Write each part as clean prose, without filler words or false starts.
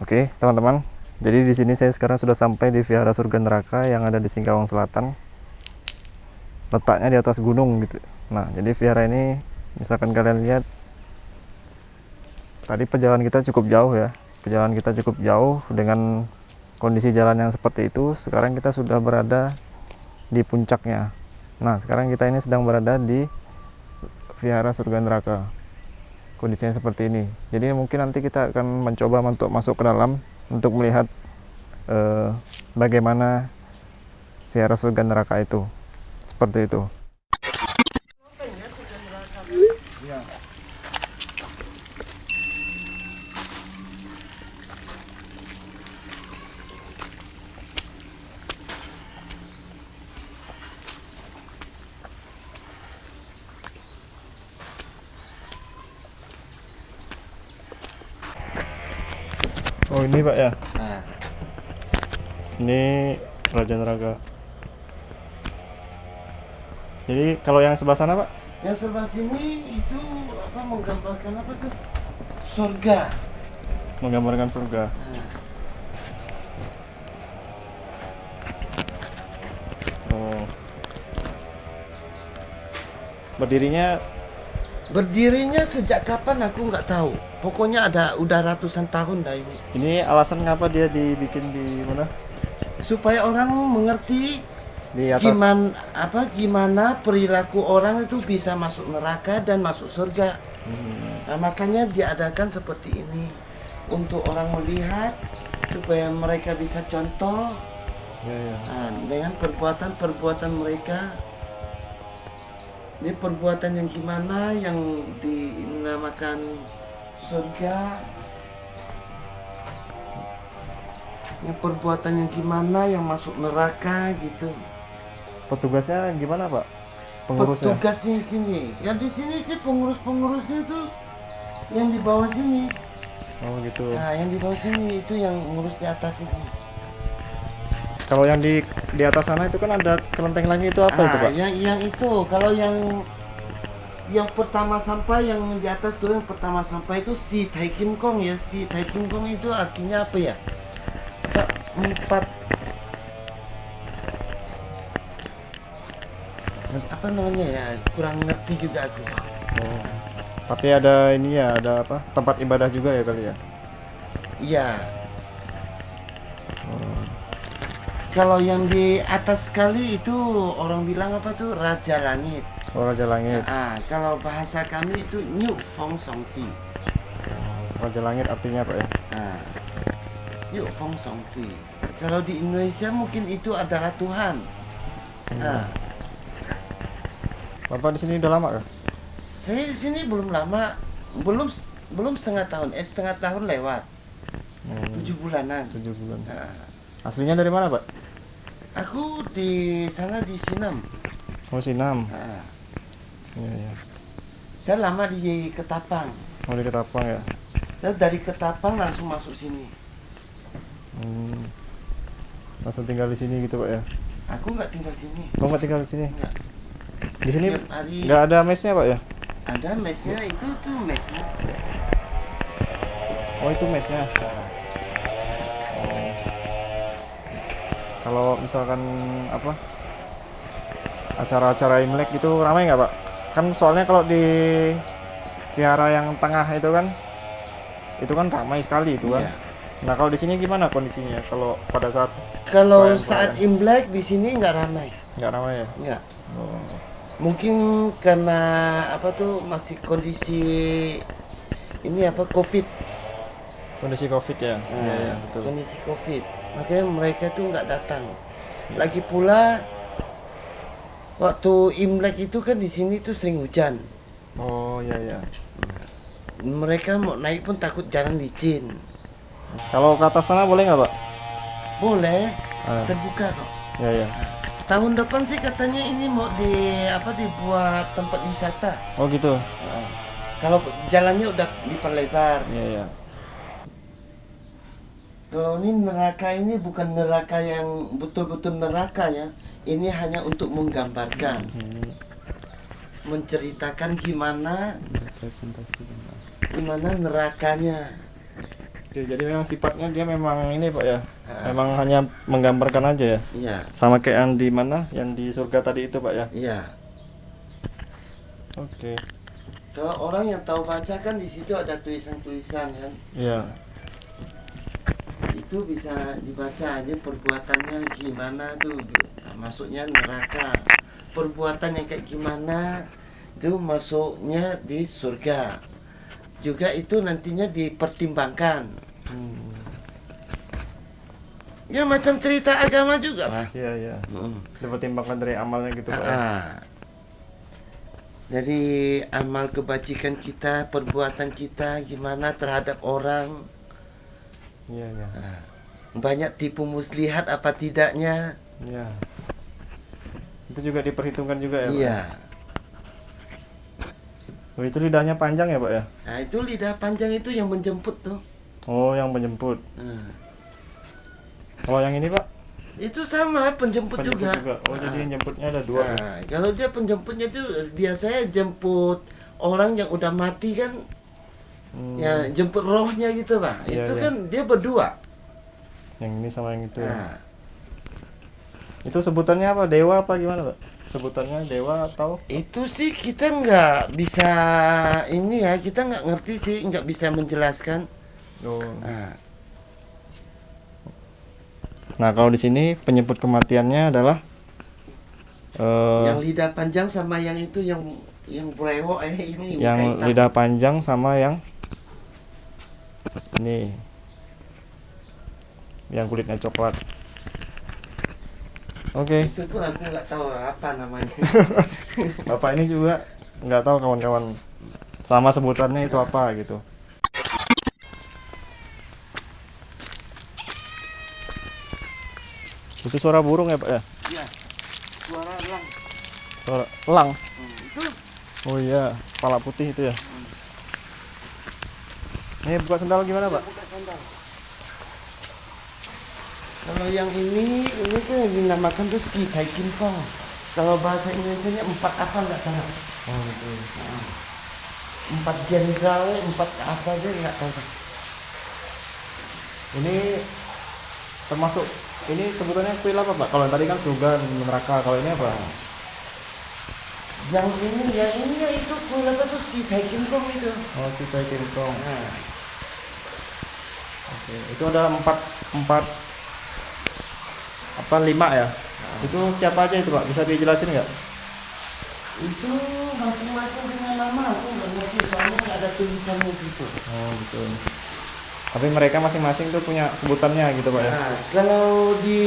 Oke, teman-teman. Jadi di sini saya sekarang sudah sampai di Vihara Surga Neraka yang ada di Singkawang Selatan. Letaknya di atas gunung gitu. Nah, jadi vihara ini misalkan kalian lihat tadi perjalanan kita cukup jauh ya. Perjalanan kita cukup jauh dengan kondisi jalan yang seperti itu. Sekarang kita sudah berada di puncaknya. Nah, sekarang kita ini sedang berada di Vihara Surga Neraka. Kondisinya seperti ini. Jadi mungkin nanti kita akan mencoba untuk masuk ke dalam untuk melihat bagaimana Vihara Surga Neraka itu. Seperti itu. Oh ini Pak ya? Nah, Ini Raja Neraka. Jadi kalau yang sebelah sana Pak? yang sebelah sini itu apa menggambarkan apa tuh? Surga. Menggambarkan surga. Oh. Berdirinya Sejak kapan aku nggak tahu. Pokoknya udah ratusan tahun dah ini. ini alasan ngapa dia dibikin di mana? Supaya orang mengerti Di atas. gimana perilaku orang itu bisa masuk neraka dan masuk surga. Nah, makanya diadakan seperti ini untuk orang melihat supaya mereka bisa contoh Ya. dengan perbuatan mereka. Ini perbuatan yang gimana yang dinamakan surga. Ini perbuatan yang gimana yang masuk neraka gitu. Petugasnya gimana Pak? Pengurusnya? Petugasnya sini. Yang di sini sih pengurusnya itu yang di bawah sini. Oh gitu. Nah, yang di bawah sini itu yang ngurus di atas ini. Kalau yang di atas sana itu kan ada kelenteng lagi, itu apa itu Pak? Yang itu kalau yang pertama sampai yang di atas dulu, yang pertama sampai itu si Tai Kim Kong ya. Si Tai Kim Kong itu artinya apa ya? Apa namanya ya, kurang ngerti juga aku. Oh. Tapi ada ini ya, ada apa? Tempat ibadah juga ya kali ya? Iya. Kalau yang di atas sekali itu orang bilang apa tuh, Raja Langit. Oh, Raja Langit. Kalau bahasa kami itu New Fong Song Ti. Raja Langit artinya apa ya? New Fong Song Ti. Kalau di Indonesia mungkin itu adalah Tuhan. Bapak di sini udah lama kah? Saya di sini belum lama, belum setengah tahun. Setengah tahun lewat. 7 bulanan. 7 bulan. Aslinya dari mana Pak? Aku di sana di Sinam. Oh, Sinam. Iya. Saya lama di Ketapang. Oh, di Ketapang ya. Lalu dari Ketapang langsung masuk sini. Langsung tinggal di sini gitu Pak ya? Aku nggak tinggal sini. Oh, nggak tinggal di sini? Nggak. Di sini Tiap hari nggak ada mesnya Pak ya? ada mesnya, itu tuh mesnya. Oh, itu mesnya. Kalau misalkan apa acara-acara Imlek gitu ramai nggak Pak? Kan soalnya kalau di vihara yang tengah itu kan ramai sekali itu kan. Iya. Nah kalau di sini gimana kondisinya kalau pada saat Kalau perayaan-perayaan? saat Imlek di sini nggak ramai. Nggak ramai ya? Nggak. Oh. Mungkin karena apa tuh masih kondisi ini apa COVID. Kondisi COVID ya? Iya, betul. Kondisi COVID. Makanya mereka tuh nggak datang. Lagi pula waktu Imlek itu kan di sini tuh sering hujan. Oh iya. Mereka mau naik pun takut jalan licin. Kalau ke atas sana boleh nggak Pak? Boleh, terbuka kok. Iya. Tahun depan sih katanya ini mau dibuat tempat wisata. Oh gitu? Kalau jalannya udah diperlebar. Iya. Kalau ini neraka ini bukan neraka yang betul-betul neraka ya. Ini hanya untuk menggambarkan, menceritakan gimana nerakanya. Oke, jadi memang sifatnya dia memang ini Pak ya. Memang hanya menggambarkan aja ya. Iya, Sama kayak yang di mana? Yang di surga tadi itu Pak ya. iya. Oke. Kalau orang yang tahu baca kan di situ ada tulisan-tulisan kan. Iya. Itu bisa dibaca aja perbuatannya gimana tuh. Nah, masuknya neraka. Perbuatan yang kayak gimana itu masuknya di surga. Juga itu nantinya dipertimbangkan. Ya macam cerita agama juga lah. Iya, iya. Hmm. Dipertimbangkan dari amalnya gitu Pak ya. Dari amal kebajikan kita, perbuatan kita gimana terhadap orang. Iya, iya. Banyak tipu muslihat apa tidaknya. Iya. Itu juga diperhitungkan juga ya Pak. Iya. Oh, itu lidahnya panjang ya Pak ya? Nah itu lidah panjang itu yang menjemput tuh. Oh, yang penjemput. Kalau yang ini Pak? Itu sama penjemput, Penjemput juga. Oh, jadi yang jemputnya ada dua. Nah, kalau dia penjemputnya itu biasanya jemput orang yang udah mati kan. Ya jemput rohnya gitu Pak. Iya, Itu iya. kan dia berdua. Yang ini sama yang itu. Nah, Itu sebutannya apa? Dewa apa gimana Pak? Sebutannya dewa atau? itu sih kita nggak bisa ini ya, kita nggak ngerti sih, nggak bisa menjelaskan. Oh. Nah, Nah, kalau di sini penyebut kematiannya adalah yang lidah panjang sama yang itu yang brewok ini muka yang hitam. lidah panjang sama yang ini yang kulitnya coklat. Oke. Itu pun aku nggak tahu apa namanya. Bapak ini juga nggak tahu kawan-kawan sama sebutannya itu apa gitu. Itu suara burung ya Pak ya? Iya. Suara elang. Suara elang. Itu Oh iya, kepala putih itu ya. Ini buka sendal gimana Pak? buka sandal. Kalau yang ini kan yang dinamakan tuh si Tai Kim Pong. Kalau bahasa Indonesianya 4 apa nggak tahu. Oh gitu. 4 jenderal, 4 apa dia nggak tahu. Ini termasuk ini sebutannya kuil apa Pak? Kalau yang tadi kan surga neraka, kalau ini apa? Yang ini ya itu kuil apa tuh si Tai Kim Pong itu. Oh, si Tai Kim Pong. Nah, Oke, itu ada empat apa 5 ya? Itu siapa aja itu Pak? Bisa dijelasin nggak? itu masing-masing dengan nama aku nggak ngerti soalnya nggak ada tulisannya gitu. Oh gitu. Tapi mereka masing-masing tuh punya sebutannya gitu Pak ya? Nah, kalau di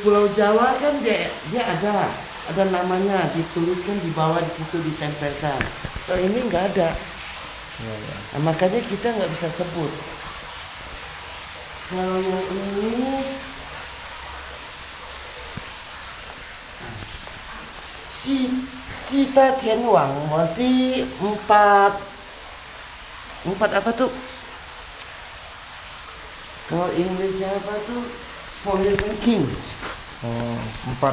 Pulau Jawa kan dia ada namanya dituliskan di bawah di situ ditempelkan. Kalau ini nggak ada. Iya, iya. Nah, makanya kita nggak bisa sebut. Kalau yang ini Sita Tianwang berarti empat apa tuh? Kalau Inggrisnya apa tuh? Four Living Kings. Oh, 4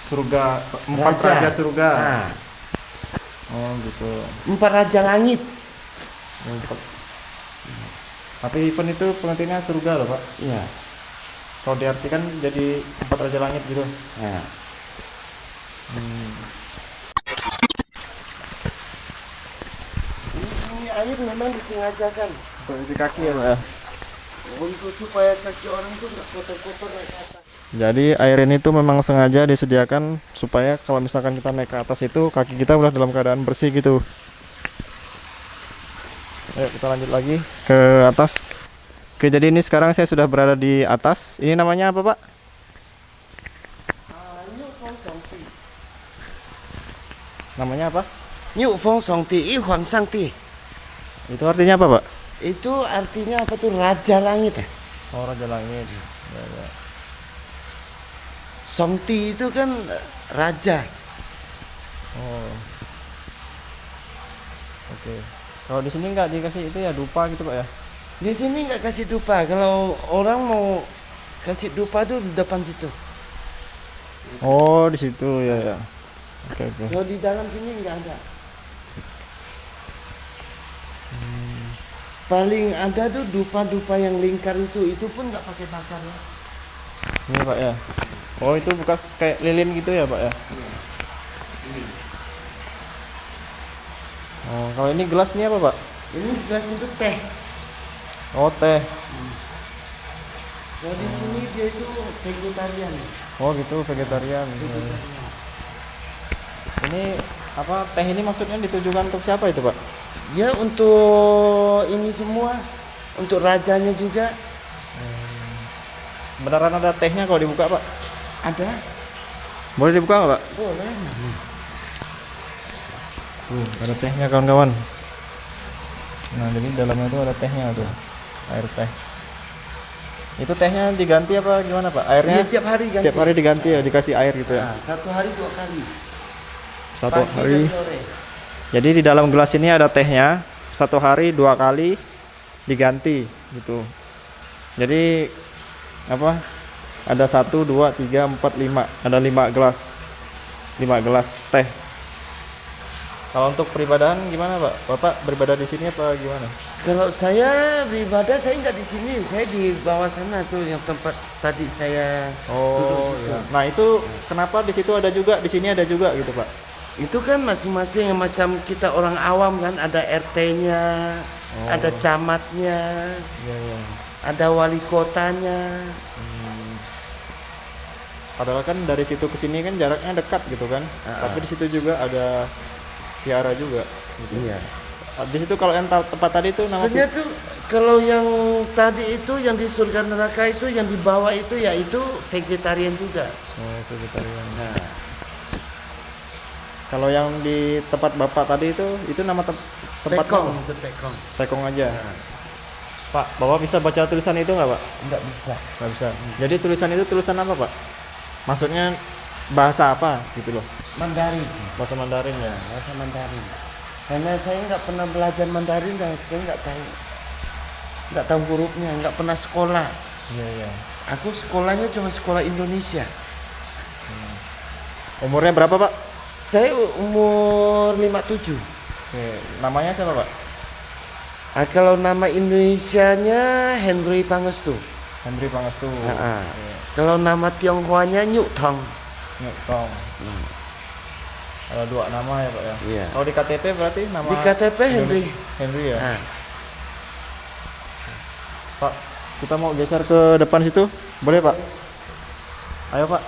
surga, 4 raja surga. Nah, Oh gitu. 4 raja langit. Empat. Tapi event itu pengertiannya surga loh Pak. Iya. Kalau diartikan jadi 4 raja langit gitu. Nah, ini air memang disengajakan Di kaki ya Pak ya. untuk supaya kaki orang tuh nggak kotor-kotor naik ke atas. Jadi air ini tuh memang sengaja disediakan supaya kalau misalkan kita naik ke atas itu kaki kita udah dalam keadaan bersih gitu. Ayo kita lanjut lagi ke atas. Oke, jadi ini sekarang saya sudah berada di atas. Ini namanya apa Pak? New Feng Song Ti. Namanya apa? New Feng Song Ti, Huang Sang Ti. Itu artinya apa Pak? Itu artinya apa tuh? Raja langit ya. Oh, raja langit. Ya, ya. Song Ti itu kan raja. Oh. Oke. Kalau di sini nggak dikasih itu ya dupa gitu Pak ya? Di sini nggak kasih dupa. Kalau orang mau kasih dupa tuh di depan situ. Oh, di situ ya ya. Oke oke. Kalau di dalam sini nggak ada. paling ada tuh dupa-dupa yang lingkar itu pun nggak pakai bakar ya. Ini Pak ya. Oh itu bekas kayak lilin gitu ya Pak ya. Oh kalau ini gelas ini apa Pak? Ini gelas itu teh. Oh teh. Kalau di sini dia itu vegetarian. Oh gitu vegetarian. Ini apa teh ini maksudnya ditujukan untuk siapa itu Pak? Ya untuk ini semua, untuk rajanya juga Beneran ada tehnya kalau dibuka Pak? ada. Boleh dibuka nggak Pak? Boleh. Ada tehnya kawan-kawan. Nah jadi dalamnya itu ada tehnya tuh, air teh. Itu tehnya diganti apa gimana Pak? Airnya Iya, tiap hari ganti. tiap hari diganti ya, dikasih air gitu ya? Nah, 1 hari 2 kali. Satu Pagi hari. dan sore. Jadi di dalam gelas ini ada tehnya, 1 hari 2 kali diganti gitu. Jadi apa? Ada 1, 2, 3, 4, 5. Ada 5 gelas. 5 gelas teh. Kalau untuk peribadahan gimana Pak? Bapak beribadah di sini apa gimana? Kalau saya beribadah saya nggak di sini, saya di bawah sana tuh yang tempat tadi saya Oh duduk iya. situ. Nah itu kenapa di situ ada juga, di sini ada juga gitu Pak? Itu kan masing-masing yang macam kita orang awam kan ada RT-nya, ada camatnya, Iya iya. ada wali kotanya. Padahal kan dari situ ke sini kan jaraknya dekat gitu kan. Tapi di situ juga ada tiara juga. Iya. Di situ kalau yang tempat tadi itu nama Maksudnya tuh kalau yang tadi itu yang di surga neraka itu yang di bawah itu ya itu vegetarian juga. Oh, vegetarian. Nah, Kalau yang di tempat Bapak tadi itu nama tempatnya Pekong, apa? itu Pekong. Tekong aja. Pak, Bapak bisa baca tulisan itu nggak Pak? Enggak bisa. Nggak bisa. Jadi tulisan itu tulisan apa Pak? Maksudnya bahasa apa gitu loh? Mandarin. Bahasa Mandarin ya. Bahasa Mandarin. Karena saya nggak pernah belajar Mandarin dan saya nggak tahu hurufnya, nggak pernah sekolah. Iya iya. Aku sekolahnya cuma sekolah Indonesia. Umurnya berapa Pak? Saya umur 57. Oke, namanya siapa Pak? Ah, kalau nama Indonesianya Henry Pangestu. Henry Pangestu. Ah, ah. Kalau nama Tionghoanya Nyuk Tong. Nyetong. Ada 2 nama ya Pak ya. Iya. Kalau di KTP berarti nama Di KTP Henry. Henry ya. Ah, Pak, kita mau geser ke depan situ, boleh Pak? Ayo Pak.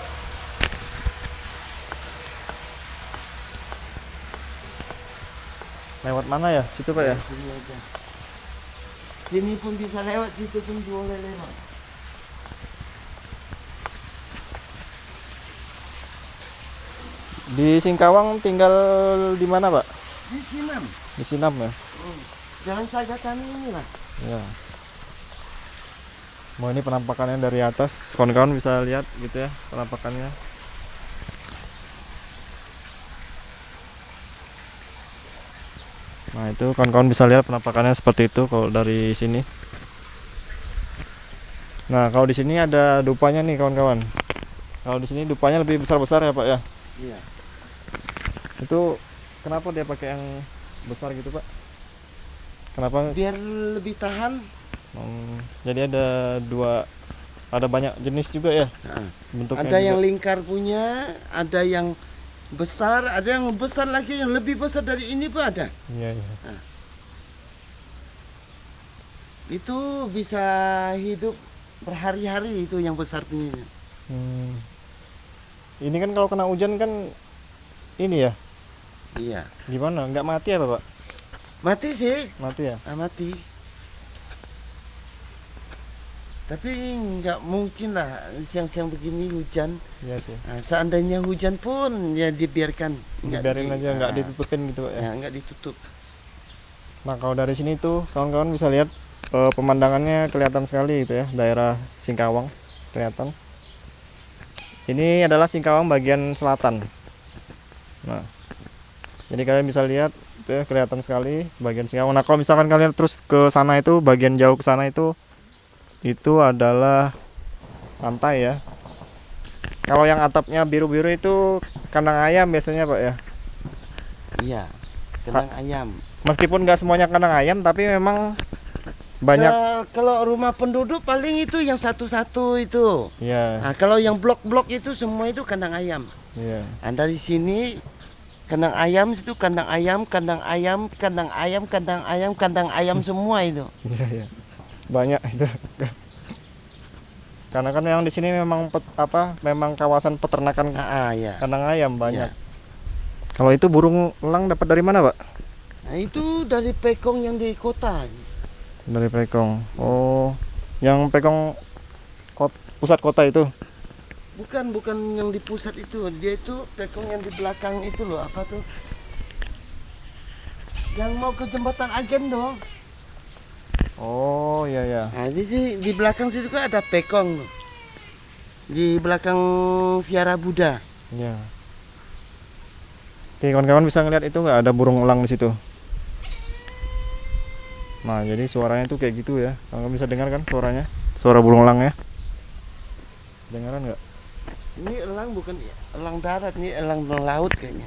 Lewat mana ya? Situ Pak ya? sini aja. Sini pun bisa lewat, situ pun boleh lewat. Di Singkawang tinggal di mana Pak? Di Sinam. Di Sinam ya? Jalan saja kami ini lah. Ya. Mau ini penampakannya dari atas, kawan-kawan bisa lihat gitu ya penampakannya. Nah itu kawan-kawan bisa lihat penampakannya seperti itu kalau dari sini. Nah kalau di sini ada dupanya nih kawan-kawan. Kalau di sini dupanya lebih besar-besar ya Pak ya. Iya. Itu kenapa dia pakai yang besar gitu Pak? Kenapa? Biar lebih tahan. Jadi ada ada banyak jenis juga ya bentuknya. Ada juga. yang lingkar punya, ada yang besar, ada yang besar lagi yang lebih besar dari ini pun ada. Iya, iya. Itu bisa hidup berhari-hari itu yang besar punya. Hmm. Ini kan kalau kena hujan kan ini ya, Iya. gimana? Nggak mati ya Bapak? Mati sih, Mati ya? mati. Tapi nggak mungkin lah siang-siang begini hujan. Iya sih. Nah, seandainya hujan pun ya dibiarkan. Dibiarin aja, nggak ditutupin gitu Pak ya. Ya, nggak ditutup. Nah kalau dari sini tuh kawan-kawan bisa lihat pemandangannya kelihatan sekali gitu ya, daerah Singkawang kelihatan. Ini adalah Singkawang bagian selatan. Nah, jadi kalian bisa lihat itu ya, kelihatan sekali bagian Singkawang. Nah kalau misalkan kalian terus ke sana itu bagian jauh ke sana itu adalah pantai ya. Kalau yang atapnya biru-biru itu kandang ayam biasanya Pak ya. Iya, kandang ayam. Meskipun nggak semuanya kandang ayam, tapi memang banyak. Kalau rumah penduduk paling itu yang satu-satu itu. Iya. Nah, kalau yang blok-blok itu semua itu kandang ayam. Iya. Nah, dari sini kandang ayam itu kandang ayam, kandang ayam, kandang ayam, kandang ayam, kandang ayam semua itu. Iya, iya. Banyak itu. Karena kan yang di sini memang memang kawasan peternakan Ya. kandang ayam banyak. Ya. Kalau itu burung elang dapat dari mana, Pak? Nah, itu dari pekong yang di kota. Dari pekong. Oh, yang pekong pusat kota itu. Bukan yang di pusat itu. Dia itu pekong yang di belakang itu loh, apa tuh? Yang mau ke jembatan Agen dong. Oh, iya ya. Nah, di belakang situ kan ada pekong. Di belakang Viara Buddha. Iya. Oke, kawan-kawan bisa ngeliat itu nggak ada burung elang di situ. Nah, jadi suaranya tuh kayak gitu ya. Kamu bisa dengar kan suaranya? Suara burung elang ya. Dengaran nggak? Ini elang bukan elang darat, ini elang laut kayaknya.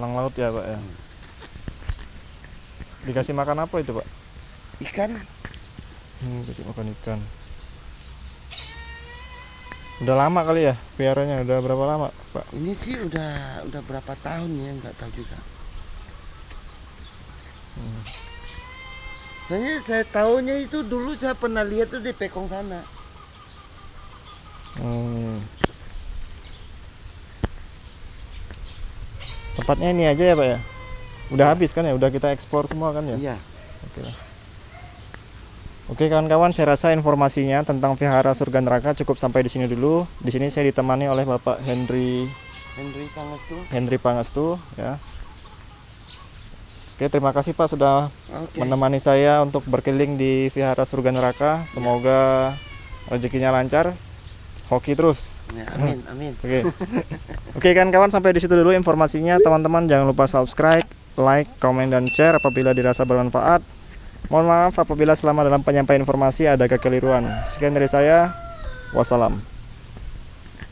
Elang laut ya, Pak ya. Dikasih makan apa itu, Pak? Ikan. Kasih makan ikan. Udah lama kali ya piaranya, udah berapa lama, Pak? Ini sih udah berapa tahun ya, nggak tahu juga. Soalnya saya tahunya itu dulu saya pernah lihat tuh di Pekong sana. Tempatnya ini aja ya, Pak ya. Udah habis kan ya, udah kita eksplor semua kan ya. Iya. Oke. Oke kawan-kawan, saya rasa informasinya tentang Vihara Surga Neraka cukup sampai di sini dulu. Di sini saya ditemani oleh Bapak Henry Pangestu ya. Oke, terima kasih Pak sudah menemani saya untuk berkeliling di Vihara Surga Neraka. Semoga rezekinya lancar, hoki terus. Ya, amin, amin. Oke kawan-kawan, sampai di situ dulu informasinya. Teman-teman jangan lupa subscribe, like, komen, dan share apabila dirasa bermanfaat. Mohon maaf apabila selama dalam penyampaian informasi ada kekeliruan. Sekian dari saya. Wassalam.